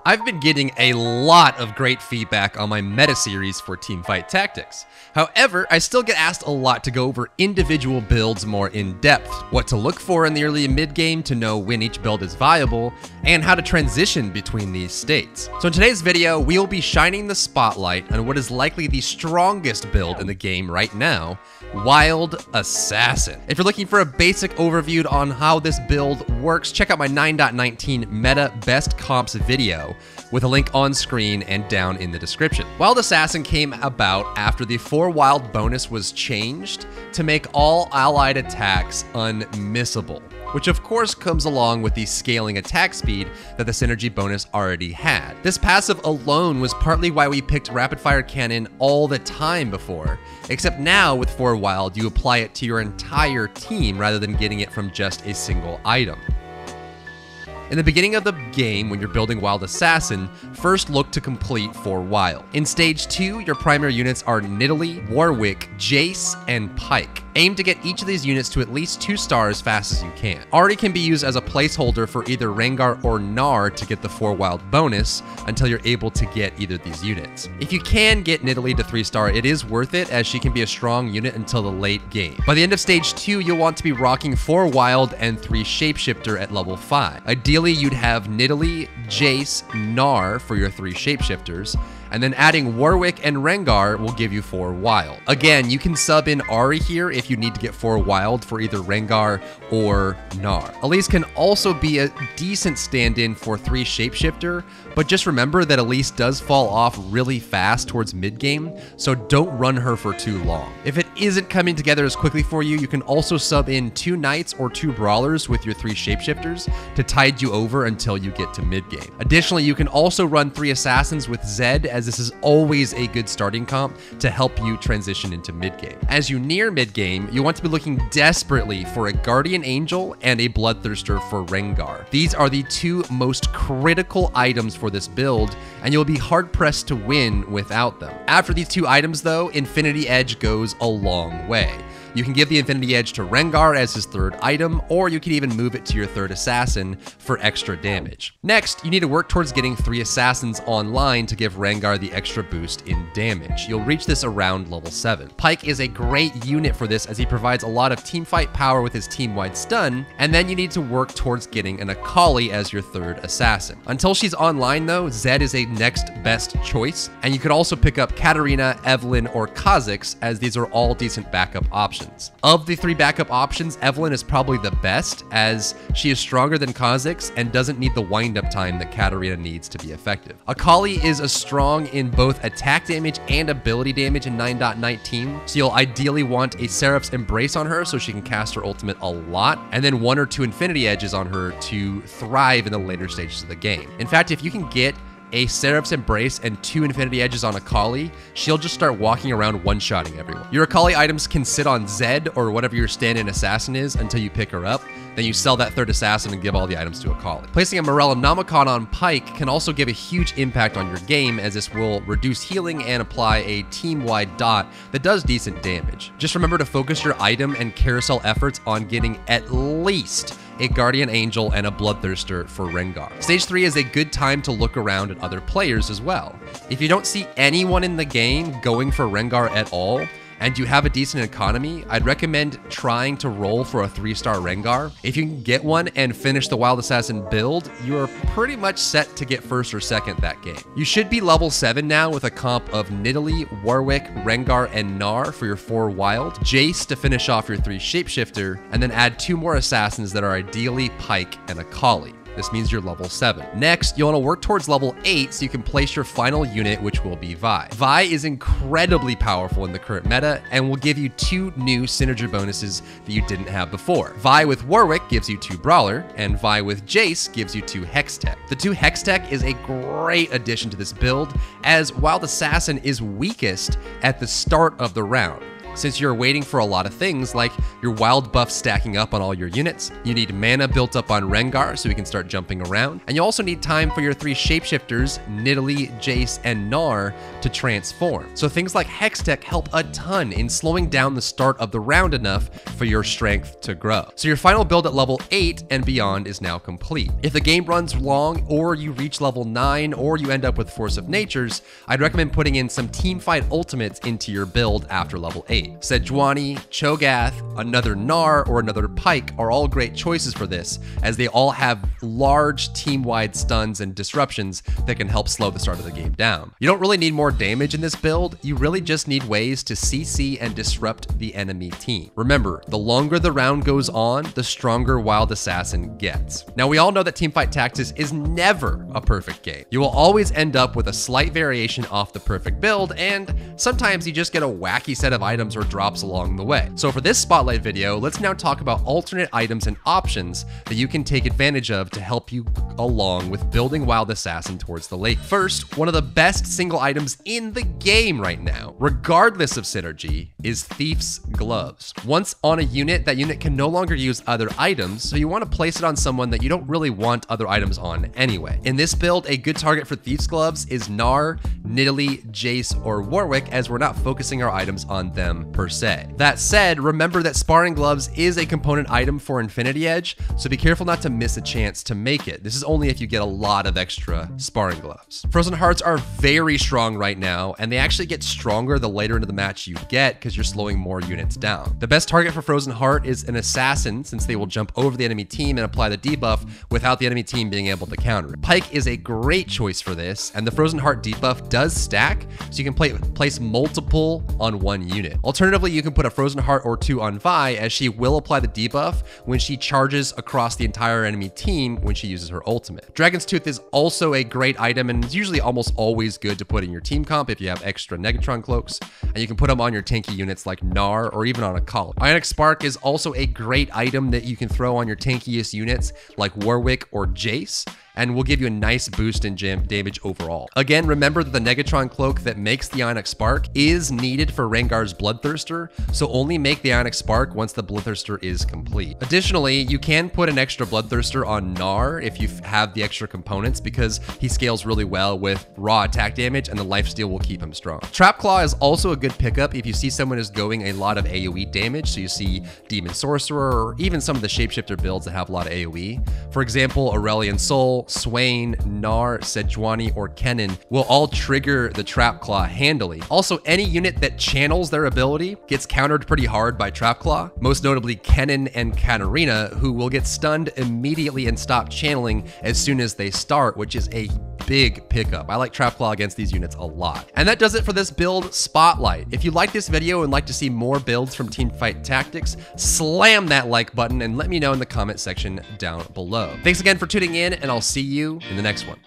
I've been getting a lot of great feedback on my meta series for Teamfight Tactics. However, I still get asked a lot to go over individual builds more in depth, what to look for in the early and mid game to know when each build is viable, and how to transition between these states. So in today's video, we'll be shining the spotlight on what is likely the strongest build in the game right now, Wild Assassin. If you're looking for a basic overview on how this build works, check out my 9.19 meta best comps video with a link on screen and down in the description. Wild Assassin came about after the 4 wild bonus was changed to make all allied attacks unmissable, which of course comes along with the scaling attack speed that the synergy bonus already had. This passive alone was partly why we picked rapid fire cannon all the time before, except now with 4 wild you apply it to your entire team rather than getting it from just a single item. In the beginning of the game, when you're building Wild Assassin, first look to complete 4 wild. In stage 2, your primary units are Nidalee, Warwick, Jace, and Pike. Aim to get each of these units to at least 2 stars as fast as you can. Ahri can be used as a placeholder for either Rengar or Gnar to get the 4 wild bonus until you're able to get either of these units. If you can get Nidalee to 3-star, it is worth it as she can be a strong unit until the late game. By the end of stage 2, you'll want to be rocking 4 wild and 3 shapeshifter at level 5. Ideally, you'd have Nidalee, Jace, Gnar for your 3 shapeshifters, and then adding Warwick and Rengar will give you 4 wild. Again, you can sub in Ahri here if you need to get 4 wild for either Rengar or Gnar. Elise can also be a decent stand-in for 3 shapeshifter, but just remember that Elise does fall off really fast towards mid-game, so don't run her for too long. If it isn't coming together as quickly for you, you can also sub in 2 knights or 2 brawlers with your 3 shapeshifters to tide you over until you get to mid-game. Additionally, you can also run 3 assassins with Zed, as this is always a good starting comp to help you transition into mid-game. As you near mid-game, you want to be looking desperately for a Guardian Angel and a Bloodthirster for Rengar. These are the 2 most critical items for this build, and you'll be hard-pressed to win without them. After these 2 items though, Infinity Edge goes a long way. You can give the Infinity Edge to Rengar as his 3rd item, or you can even move it to your 3rd assassin for extra damage. Next, you need to work towards getting 3 assassins online to give Rengar the extra boost in damage. You'll reach this around level 7. Pike is a great unit for this as he provides a lot of teamfight power with his team-wide stun, and then you need to work towards getting an Akali as your 3rd assassin. Until she's online though, Zed is a next best choice, and you could also pick up Katarina, Evelynn, or Kha'Zix, as these are all decent backup options. Of the 3 backup options, Evelynn is probably the best as she is stronger than Kha'Zix and doesn't need the wind-up time that Katarina needs to be effective. Akali is a strong in both attack damage and ability damage in 9.19, so you'll ideally want a Seraph's Embrace on her so she can cast her ultimate a lot, and then 1 or 2 Infinity Edges on her to thrive in the later stages of the game. In fact, if you can get a Seraph's Embrace and 2 Infinity Edges on Akali, she'll just start walking around one-shotting everyone. Your Akali items can sit on Zed or whatever your stand-in assassin is until you pick her up. Then you sell that 3rd assassin and give all the items to Akali. Placing a Morellonomicon on Pike can also give a huge impact on your game, as this will reduce healing and apply a team-wide dot that does decent damage. Just remember to focus your item and carousel efforts on getting at least a Guardian Angel and a Bloodthirster for Rengar. Stage 3 is a good time to look around at other players as well. If you don't see anyone in the game going for Rengar at all, and you have a decent economy, I'd recommend trying to roll for a 3-star Rengar. If you can get one and finish the Wild Assassin build, you are pretty much set to get 1st or 2nd that game. You should be level 7 now with a comp of Nidalee, Warwick, Rengar, and Gnar for your 4 wild, Jace to finish off your 3 shapeshifter, and then add 2 more assassins that are ideally Pike and Akali. This means you're level 7. Next, you'll want to work towards level 8 so you can place your final unit, which will be Vi. Vi is incredibly powerful in the current meta and will give you 2 new synergy bonuses that you didn't have before. Vi with Warwick gives you 2 Brawler, and Vi with Jace gives you 2 Hextech. The 2 Hextech is a great addition to this build, as Wild Assassin is weakest at the start of the round. since you're waiting for a lot of things like your wild buff stacking up on all your units, you need mana built up on Rengar so we can start jumping around, and you also need time for your 3 shapeshifters, Nidalee, Jace, and Gnar to transform. So things like Hextech help a ton in slowing down the start of the round enough for your strength to grow. So your final build at level 8 and beyond is now complete. If the game runs long, or you reach level 9, or you end up with Force of Natures, I'd recommend putting in some Teamfight ultimates into your build after level 8. Sejuani, Cho'Gath, another Gnar, or another Pyke are all great choices for this, as they all have large team-wide stuns and disruptions that can help slow the start of the game down. You don't really need more damage in this build, you really just need ways to CC and disrupt the enemy team. Remember, the longer the round goes on, the stronger Wild Assassin gets. Now, we all know that Teamfight Tactics is never a perfect game. You will always end up with a slight variation off the perfect build, and sometimes you just get a wacky set of items or drops along the way. So for this spotlight video, let's now talk about alternate items and options that you can take advantage of to help you along with building Wild Assassin towards the late. First, one of the best single items in the game right now, regardless of synergy, is Thief's Gloves. Once on a unit, that unit can no longer use other items, so you want to place it on someone that you don't really want other items on anyway. In this build, a good target for Thief's Gloves is Gnar, Nidalee, Jace, or Warwick, as we're not focusing our items on them per se. That said, remember that Sparring Gloves is a component item for Infinity Edge, so be careful not to miss a chance to make it. This is only if you get a lot of extra Sparring Gloves. Frozen Hearts are very strong right now, and they actually get stronger the later into the match you get because you're slowing more units down. The best target for Frozen Heart is an assassin, since they will jump over the enemy team and apply the debuff without the enemy team being able to counter it. Pyke is a great choice for this, and the Frozen Heart debuff does stack, so you can place multiple on one unit. Alternatively, you can put a Frozen Heart or 2 on Vi, as she will apply the debuff when she charges across the entire enemy team when she uses her ultimate. Dragon's Tooth is also a great item, and it's usually almost always good to put in your team comp if you have extra Negatron cloaks, and you can put them on your tanky units like Gnar or even on a Collar. Ionic Spark is also a great item that you can throw on your tankiest units like Warwick or Jace, and will give you a nice boost in damage overall. Again, remember that the Negatron cloak that makes the Ionic Spark is needed for Rengar's Bloodthirster, so only make the Ionic Spark once the Bloodthirster is complete. Additionally, you can put an extra Bloodthirster on Gnar if you have the extra components, because he scales really well with raw attack damage and the lifesteal will keep him strong. Trap Claw is also a good pickup if you see someone is going a lot of AoE damage, so you see Demon Sorcerer or even some of the shapeshifter builds that have a lot of AoE. For example, Aurelion Sol, Swain, Gnar, Sejuani, or Kennen will all trigger the Trap Claw handily. Also, any unit that channels their ability gets countered pretty hard by Trap Claw, most notably Kennen and Katarina, who will get stunned immediately and stop channeling as soon as they start, which is a big pickup. I like Trap Claw against these units a lot. And that does it for this build spotlight. If you like this video and like to see more builds from Teamfight Tactics, slam that like button and let me know in the comment section down below. Thanks again for tuning in, and I'll see you in the next one.